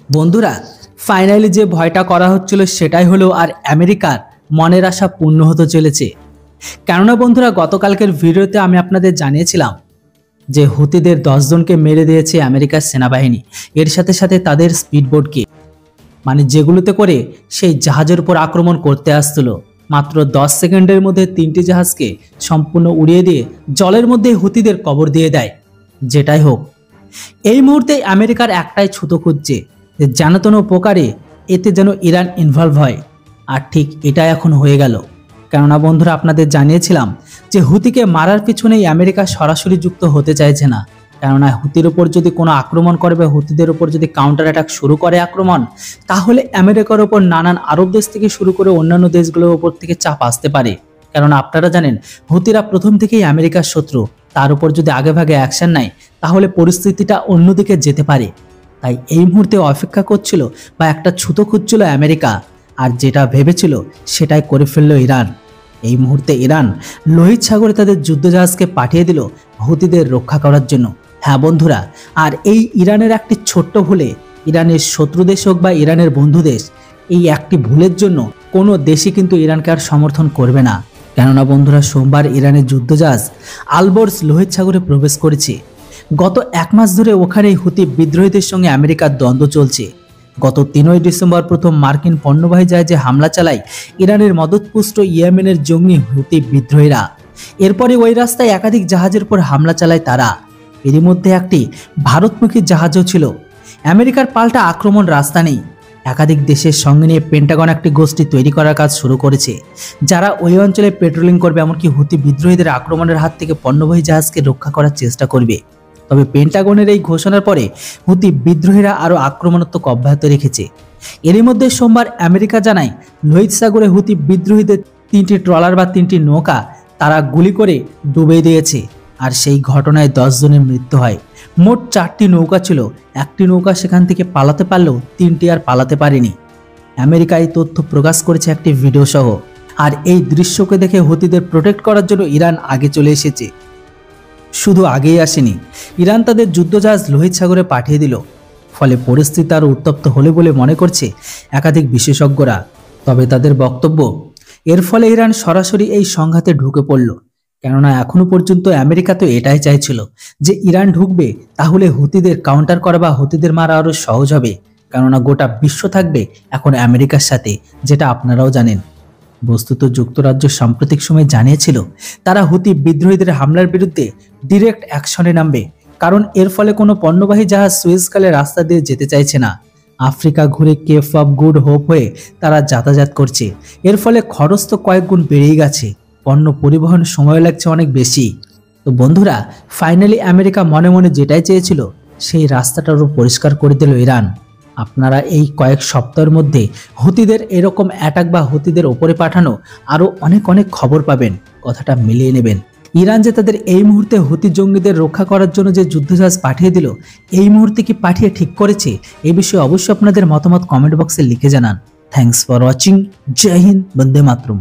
বন্ধুরা, ফাইনালি যে ভয়টা করা হচ্ছিল সেটাই হলো, আর আমেরিকার মনের আশা পূর্ণ হতে চলেছে। কেননা বন্ধুরা, গতকালকের ভিডিওতে আমি আপনাদের জানিয়েছিলাম যে হুতিদের 10 জনকে মেরে দিয়েছে আমেরিকার সেনাবাহিনী, এর সাথে সাথে তাদের স্পিডবোটকে, মানে যেগুলোতে করে সেই জাহাজের উপর আক্রমণ করতে আসছিল। মাত্র 10 সেকেন্ডের মধ্যে 3টি জাহাজকে সম্পূর্ণ উড়িয়ে দিয়ে জলের মধ্যে হুতিদের কবর দিয়ে দেয়। যেটাই হোক, এই মুহূর্তে আমেরিকার একটাই ছুতো খুঁজছে যে যেন তেন প্রকারে এতে যেন ইরান ইনভলভ হয়। আর ঠিক এটা এখন হয়ে গেল। কেননা বন্ধুরা, আপনাদের জানিয়েছিলাম যে হুতিকে মারার পিছনেই আমেরিকা সরাসরি যুক্ত হতে চাইছে না। কেননা হুতির উপর যদি কোনো আক্রমণ করে বা হুতিদের উপর যদি কাউন্টার অ্যাটাক শুরু করে আক্রমণ, তাহলে আমেরিকার উপর নানান আরব দেশ থেকে শুরু করে অন্যান্য দেশগুলোর উপর থেকে চাপ আসতে পারে। কেননা আপনারা জানেন হুতিরা প্রথম থেকেই আমেরিকার শত্রু। তার উপর যদি আগেভাগে অ্যাকশন নেয় তাহলে পরিস্থিতিটা অন্যদিকে যেতে পারে। তাই এই মুহূর্তে অপেক্ষা করছিল বা একটা ছুতো খুঁজছিল আমেরিকা, আর যেটা ভেবেছিল সেটাই করে ফেলল ইরান। এই মুহূর্তে ইরান লোহিত সাগরে তাদের যুদ্ধজাহাজকে পাঠিয়ে দিল হুতিদের রক্ষা করার জন্য। হ্যাঁ বন্ধুরা, আর এই ইরানের একটি ছোট্ট ভুলে, ইরানের শত্রু দেশ হোক বা ইরানের বন্ধু দেশ, এই একটি ভুলের জন্য কোনো দেশই কিন্তু ইরানকে আর সমর্থন করবে না। কেননা বন্ধুরা, সোমবার ইরানের যুদ্ধজাহাজ আলবর্স লোহিত সাগরে প্রবেশ করেছে। গত 1 মাস ধরে ওখানেই হুতি বিদ্রোহীদের সঙ্গে আমেরিকার দ্বন্দ্ব চলছে। গত 3 ডিসেম্বর প্রথম মার্কিন পণ্যবাহী জাহাজে হামলা চালায় ইরানের মদতপুষ্ট ইয়েমেনের জঙ্গি হুতি বিদ্রোহীরা। এরপরে ওই রাস্তায় একাধিক জাহাজের উপর হামলা চালায় তারা। এরই মধ্যে একটি ভারতমুখী জাহাজও ছিল। আমেরিকার পাল্টা আক্রমণ রাস্তা নেই। একাধিক দেশের সঙ্গে নিয়ে পেন্টাগন একটি গোষ্ঠী তৈরি করার কাজ শুরু করেছে, যারা ওই অঞ্চলে পেট্রোলিং করবে, এমনকি হুতি বিদ্রোহীদের আক্রমণের হাত থেকে পণ্যবাহী জাহাজকে রক্ষা করার চেষ্টা করবে। তবে পেন্টাগনের এই ঘোষণার পরে হুতি বিদ্রোহীরা আরও আক্রমণাত্মক অব্যাহত রেখেছে। এরই মধ্যে সোমবার আমেরিকা জানায় লোহিত সাগরে হুতি বিদ্রোহীদের 3টি ট্রলার বা 3টি নৌকা তারা গুলি করে ডুবিয়ে দিয়েছে। আর সেই ঘটনায় 10 জনের মৃত্যু হয়। মোট 4টি নৌকা ছিল। একটি নৌকা সেখান থেকে পালাতে পারলেও 3টি আর পালাতে পারেনি। আমেরিকা এই তথ্য প্রকাশ করেছে একটি ভিডিও সহ। আর এই দৃশ্যকে দেখে হুতিদের প্রোটেক্ট করার জন্য ইরান আগে চলে এসেছে। শুধু আগেই আসেনি, ইরান তাদের যুদ্ধজাহাজ লোহিত সাগরে পাঠিয়ে দিল। ফলে পরিস্থিতি আরও উত্তপ্ত হলে বলে মনে করছে একাধিক বিশেষজ্ঞরা। তবে তাদের বক্তব্য, এর ফলে ইরান সরাসরি এই সংঘাতে ঢুকে পড়ল। কেননা এখনো পর্যন্ত আমেরিকা তো এটাই চাইছিল যে ইরান ঢুকবে, তাহলে হুতিদের কাউন্টার করা বা হুতিদের মারা আরও সহজ হবে। কেননা গোটা বিশ্ব থাকবে এখন আমেরিকার সাথে, যেটা আপনারাও জানেন। বস্তুত যুক্তরাজ্য সাম্প্রতিক সময়ে জানিয়েছিল তারা হুতি বিদ্রোহীদের হামলার বিরুদ্ধে ডিরেক্ট অ্যাকশনে নামবে, কারণ এর ফলে কোনো পণ্যবাহী জাহাজ সুয়েজ খালের রাস্তা দিয়ে যেতে চাইছে না। আফ্রিকা ঘুরে কেপ অফ গুড হোপ হয়ে তারা যাতায়াত করছে। এর ফলে খরচ তো কয়েক গুণ বেড়েই গেছে, পণ্য পরিবহন সময় লাগছে অনেক বেশি। তো বন্ধুরা, ফাইনালি আমেরিকা মনে মনে যেটাই চেয়েছিল সেই রাস্তাটারও পরিষ্কার করে দিল ইরান। আপনারা এই কয়েক সপ্তাহের মধ্যে হুতিদের এরকম অ্যাটাক বা হুতিদের ওপরে পাঠানো আরও অনেক খবর পাবেন। কথাটা মিলিয়ে নেবেন। ইরান যে তাদের এই মুহূর্তে হুতি জঙ্গিদের রক্ষা করার জন্য যে যুদ্ধজাহাজ পাঠিয়ে দিল, এই মুহূর্তে কি পাঠিয়ে ঠিক করেছে? এই বিষয়ে অবশ্যই আপনাদের মতামত কমেন্ট বক্সে লিখে জানান। Thanks for watching. জয় হিন্দ, বন্দে মাতরম।